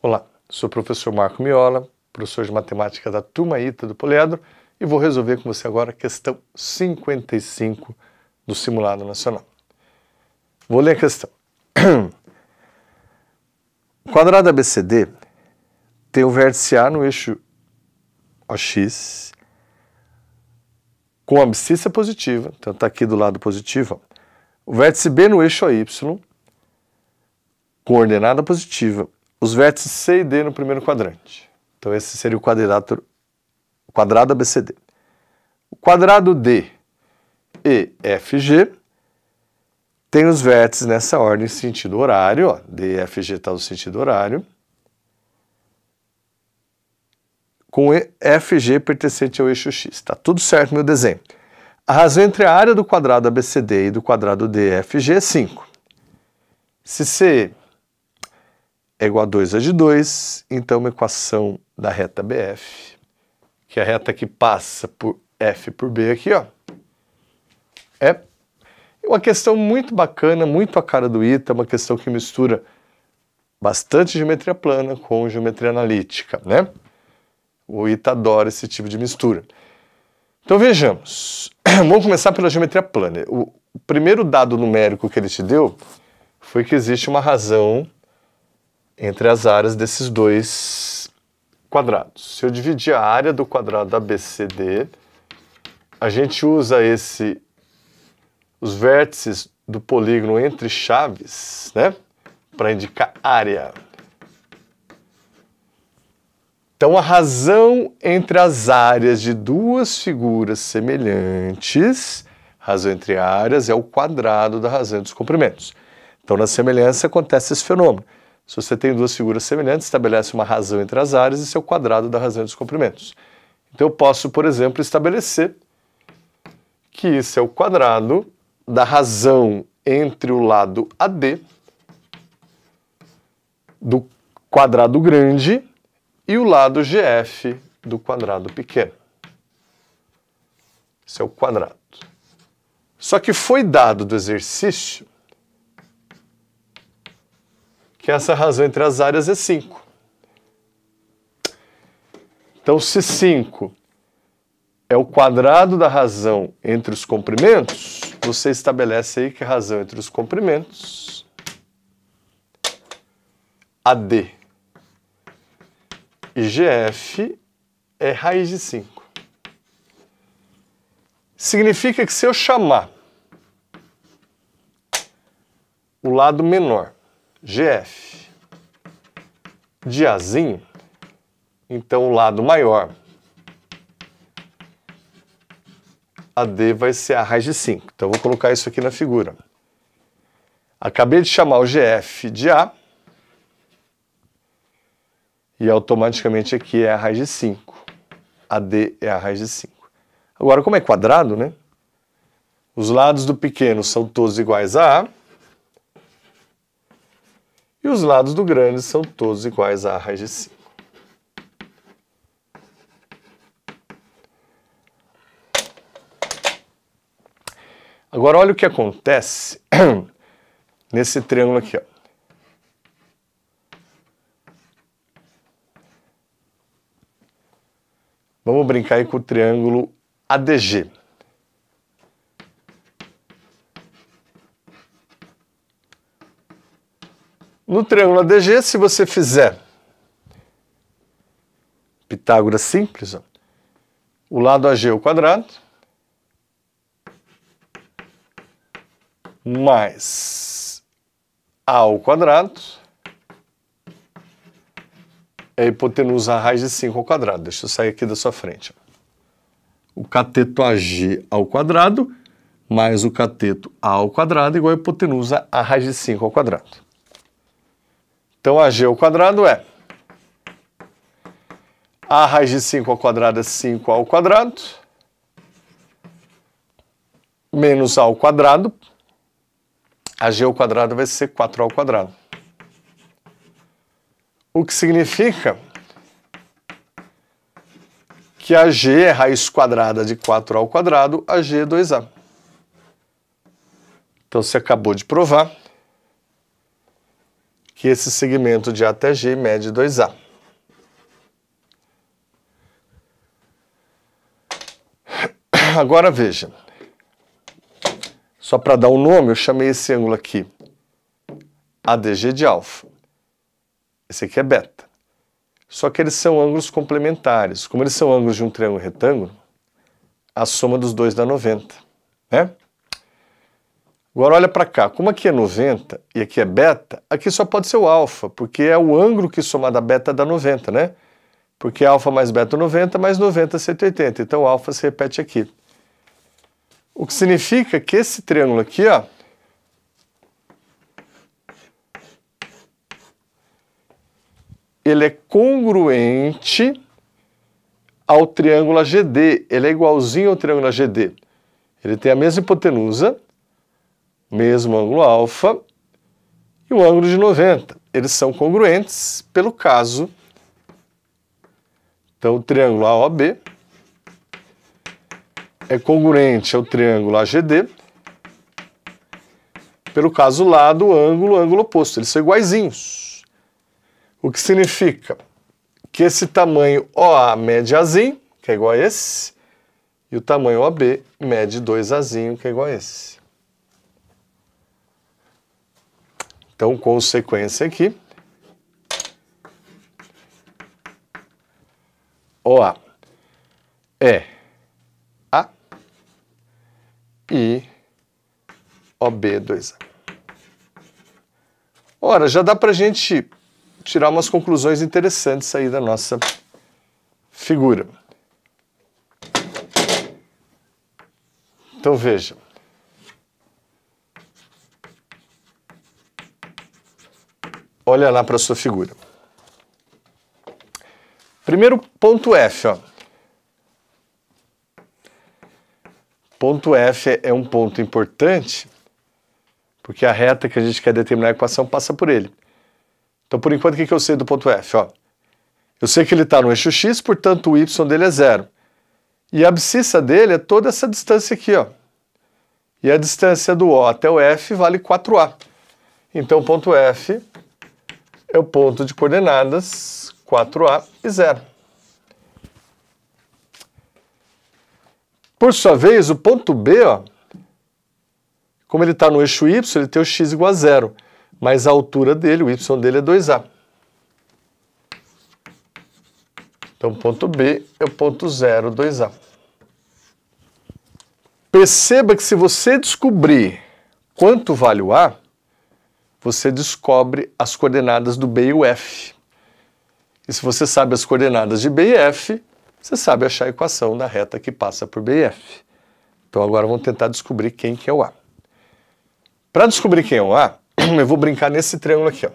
Olá, sou o professor Marco Miola, professor de matemática da turma ITA do Poliedro, e vou resolver com você agora a questão 55 do simulado nacional. Vou ler a questão. O quadrado ABCD tem o vértice A no eixo OX com abscissa positiva, então está aqui do lado positivo. O vértice B no eixo OY com ordenada positiva. Os vértices C e D no primeiro quadrante. Então esse seria o quadrado ABCD. O quadrado D e FG tem os vértices nessa ordem sentido horário. Ó, D e FG está no sentido horário. Com FG pertencente ao eixo X. Está tudo certo no meu desenho. A razão entre a área do quadrado ABCD e do quadrado DFG é 5. Se C é igual a 2 a de 2, então uma equação da reta BF, que é a reta que passa por F por B aqui, ó, é uma questão muito bacana, muito a cara do ITA, uma questão que mistura bastante geometria plana com geometria analítica, né? O ITA adora esse tipo de mistura. Então vejamos, vamos começar pela geometria plana. O primeiro dado numérico que ele te deu foi que existe uma razão entre as áreas desses dois quadrados. Se eu dividir a área do quadrado ABCD, a gente usa os vértices do polígono entre chaves, né, para indicar área. Então a razão entre as áreas de duas figuras semelhantes, razão entre áreas, é o quadrado da razão dos comprimentos. Então na semelhança acontece esse fenômeno. Se você tem duas figuras semelhantes, estabelece uma razão entre as áreas e seu quadrado da razão dos comprimentos. Então eu posso, por exemplo, estabelecer que isso é o quadrado da razão entre o lado AD do quadrado grande e o lado GF do quadrado pequeno. Esse é o quadrado. Só que foi dado do exercício que essa razão entre as áreas é 5. Então, se 5 é o quadrado da razão entre os comprimentos, você estabelece aí que a razão entre os comprimentos, AD e GF, é raiz de 5. Significa que se eu chamar o lado menor, GF, de Azinho, então o lado maior, AD, vai ser a raiz de 5. Então eu vou colocar isso aqui na figura. Acabei de chamar o GF de A, e automaticamente aqui é a raiz de 5. AD é a raiz de 5. Agora, como é quadrado, né? Os lados do pequeno são todos iguais a A, e os lados do grande são todos iguais a raiz de 5. Agora, olha o que acontece nesse triângulo aqui, ó. Vamos brincar aí com o triângulo ADG. No triângulo ADG, se você fizer Pitágoras simples, ó, o lado AG ao quadrado, mais A ao quadrado, é a hipotenusa raiz de 5 ao quadrado. Deixa eu sair aqui da sua frente. O cateto AG ao quadrado mais o cateto A ao quadrado igual a hipotenusa a raiz de 5 ao quadrado. Então, AG ao quadrado é A raiz de 5 ao quadrado é 5 ao quadrado, menos A ao quadrado, AG ao quadrado vai ser 4 ao quadrado. O que significa que AG é raiz quadrada de 4A ao quadrado, AG é 2A. Então, você acabou de provar que esse segmento de A até G mede 2A. Agora veja, só para dar um nome, eu chamei esse ângulo aqui ADG de alfa. Esse aqui é beta. Só que eles são ângulos complementares. Como eles são ângulos de um triângulo retângulo, a soma dos dois dá 90, né? Agora olha para cá, como aqui é 90 e aqui é beta, aqui só pode ser o alfa, porque é o ângulo que somado a beta dá 90, né? Porque alfa mais beta 90, mais 90 180, então alfa se repete aqui. O que significa que esse triângulo aqui, ó, ele é congruente ao triângulo AGD, ele é igualzinho ao triângulo AGD. Ele tem a mesma hipotenusa, mesmo ângulo alfa e um ângulo de 90. Eles são congruentes pelo caso, então o triângulo AOB é congruente ao triângulo AGD, pelo caso lado, ângulo, ângulo oposto. Eles são iguaizinhos. O que significa que esse tamanho OA mede Azinho, que é igual a esse, e o tamanho OB mede 2Azinho, que é igual a esse. Então, consequência aqui, OA é A e OB 2A. Ora, já dá para a gente tirar umas conclusões interessantes aí da nossa figura. Então veja. Olha lá para a sua figura. Primeiro ponto F, ó. Ponto F é um ponto importante, porque a reta que a gente quer determinar a equação passa por ele. Então, por enquanto, o que eu sei do ponto F? Ó, eu sei que ele está no eixo x, portanto, o y dele é 0. E a abscissa dele é toda essa distância aqui, ó. E a distância do O até o F vale 4A. Então, o ponto F é o ponto de coordenadas 4A e 0. Por sua vez, o ponto B, ó, como ele está no eixo y, ele tem o x igual a 0. Mas a altura dele, o y dele é 2A. Então, o ponto B é o ponto 0, 2A. Perceba que se você descobrir quanto vale o A, você descobre as coordenadas do B e o F. E se você sabe as coordenadas de B e F, você sabe achar a equação da reta que passa por B e F. Então, agora vamos tentar descobrir quem que é o A. Para descobrir quem é o A, eu vou brincar nesse triângulo aqui, ó.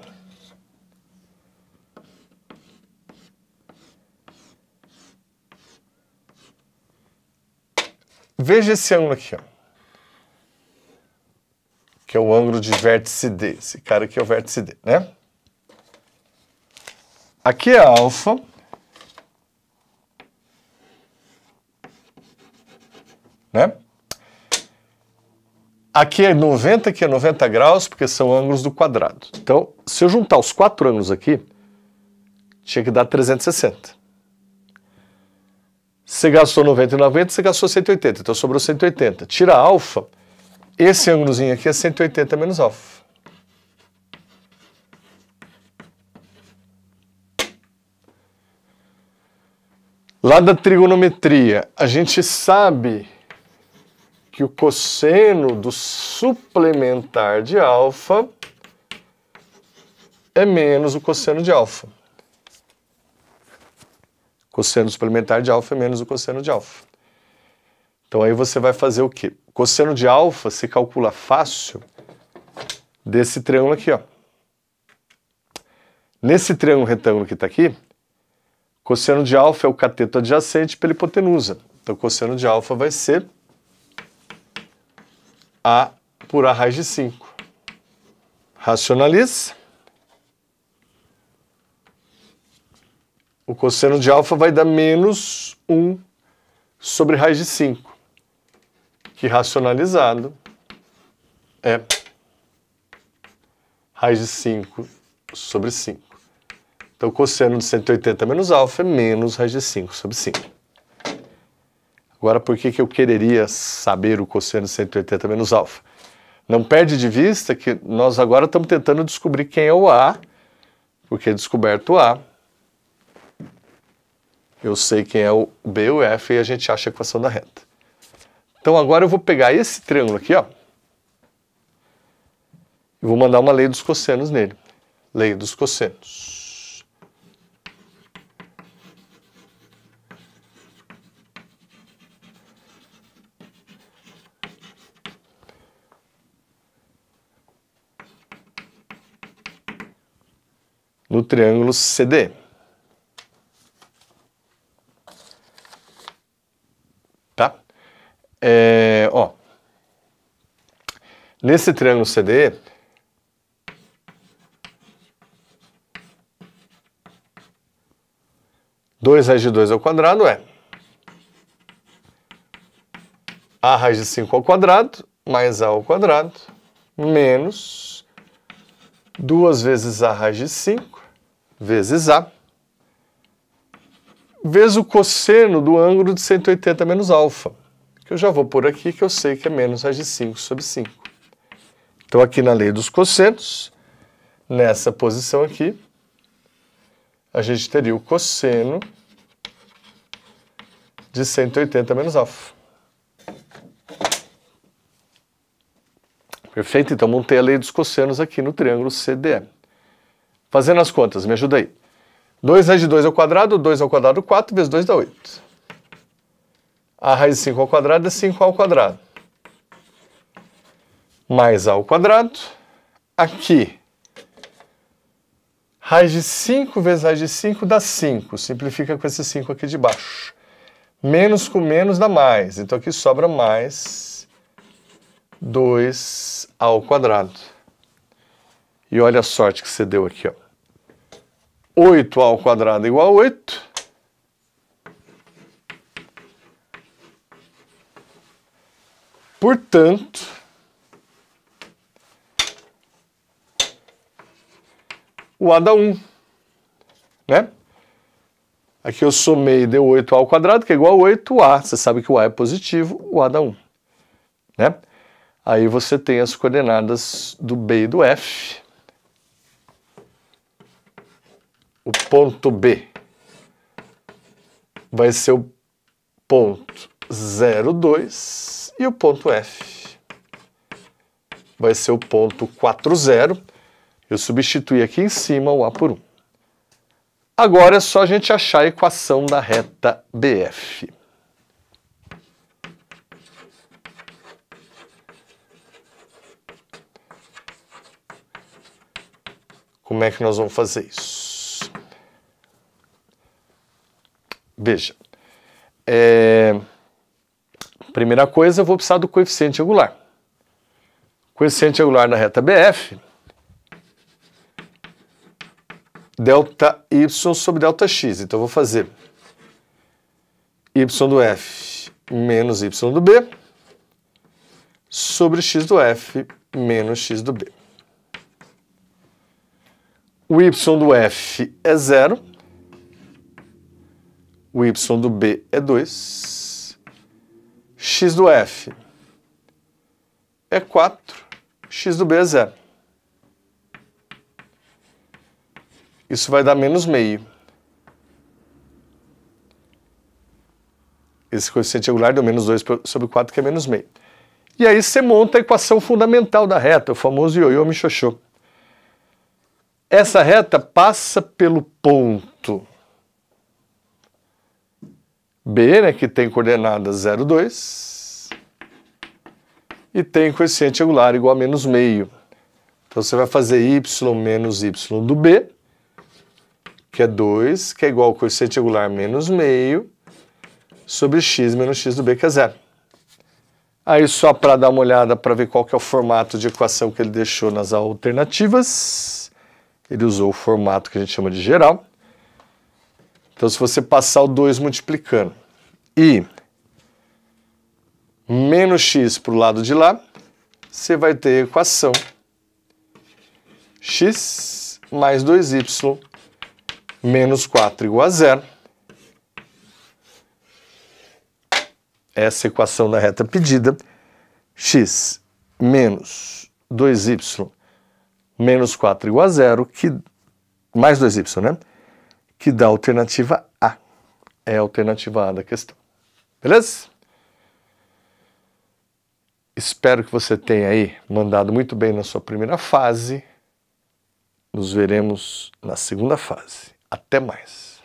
Veja esse ângulo aqui, ó. Que é o ângulo de vértice D. Esse cara aqui é o vértice D, né? Aqui é alfa. Né? Aqui é 90, aqui é 90 graus, porque são ângulos do quadrado. Então, se eu juntar os 4 ângulos aqui, tinha que dar 360. Você gastou 90 e 90, você gastou 180, então sobrou 180. Tira alfa, esse ângulozinho aqui é 180 menos alfa. Lá da trigonometria, a gente sabe que o cosseno do suplementar de alfa é menos o cosseno de alfa. Cosseno suplementar de alfa é menos o cosseno de alfa. Então aí você vai fazer o quê? Cosseno de alfa se calcula fácil desse triângulo aqui, ó. Nesse triângulo retângulo que está aqui, cosseno de alfa é o cateto adjacente pela hipotenusa. Então cosseno de alfa vai ser A por A raiz de 5. Racionaliza. O cosseno de alfa vai dar menos 1 sobre raiz de 5, que racionalizado é raiz de 5 sobre 5. Então, cosseno de 180 menos alfa é menos raiz de 5 sobre 5. Agora, por que eu quereria saber o cosseno de 180 menos alfa? Não perde de vista que nós agora estamos tentando descobrir quem é o A, porque descoberto o A, eu sei quem é o B e o F e a gente acha a equação da reta. Então agora eu vou pegar esse triângulo aqui, ó, e vou mandar uma lei dos cossenos nele. Lei dos cossenos. No triângulo CD. Tá? Ó, nesse triângulo CD, dois raiz de 2 ao quadrado é A raiz de 5 ao quadrado mais A ao quadrado menos 2 vezes A raiz de 5 vezes A vezes o cosseno do ângulo de 180 menos alfa, que eu já vou pôr aqui, que eu sei que é menos raiz de 5 sobre 5. Então, aqui na lei dos cossenos, nessa posição aqui, a gente teria o cosseno de 180 menos alfa. Perfeito? Então, montei a lei dos cossenos aqui no triângulo CDE. Fazendo as contas, me ajuda aí. 2 raiz de 2 ao quadrado, 2 ao quadrado, 4, vezes 2 dá 8. A raiz de 5 ao quadrado é 5 ao quadrado. Mais A ao quadrado. Aqui, raiz de 5 vezes raiz de 5 dá 5. Simplifica com esse 5 aqui de baixo. Menos com menos dá mais. Então aqui sobra mais 2 ao quadrado. E olha a sorte que você deu aqui, ó. 8 ao quadrado igual a 8. Portanto, o A dá 1, né? Aqui eu somei e deu 8 ao quadrado, que é igual a 8A. Você sabe que o A é positivo, o A dá 1, né? Aí você tem as coordenadas do B e do F. O ponto B vai ser o ponto 0, 2 e o ponto F vai ser o ponto 4, 0. Eu substituí aqui em cima o A por 1. Agora é só a gente achar a equação da reta BF. Como é que nós vamos fazer isso? Veja, primeira coisa, eu vou precisar do coeficiente angular. O coeficiente angular da reta BF, delta y sobre delta x. Então, eu vou fazer y do F menos y do B sobre x do F menos x do B. O y do F é 0. O y do B é 2, x do F é 4, x do B é 0. Isso vai dar menos meio. Esse coeficiente angular deu menos 2 sobre 4, que é menos meio. E aí você monta a equação fundamental da reta, o famoso ioiô michôchô. Essa reta passa pelo ponto B, né, que tem coordenadas 0, 2, e tem coeficiente angular igual a menos meio. Então você vai fazer y menos y do B, que é 2, que é igual ao coeficiente angular menos meio, sobre x menos x do B, que é 0. Aí só para dar uma olhada para ver qual que é o formato de equação que ele deixou nas alternativas, ele usou o formato que a gente chama de geral. Então, se você passar o 2 multiplicando e menos x para o lado de lá, você vai ter a equação x mais 2y menos 4 igual a 0. Essa é a equação da reta pedida. X menos 2y menos 4 igual a 0, mais 2y, né? Que dá a alternativa A. É a alternativa A da questão. Beleza? Espero que você tenha aí mandado muito bem na sua primeira fase. Nos veremos na segunda fase. Até mais!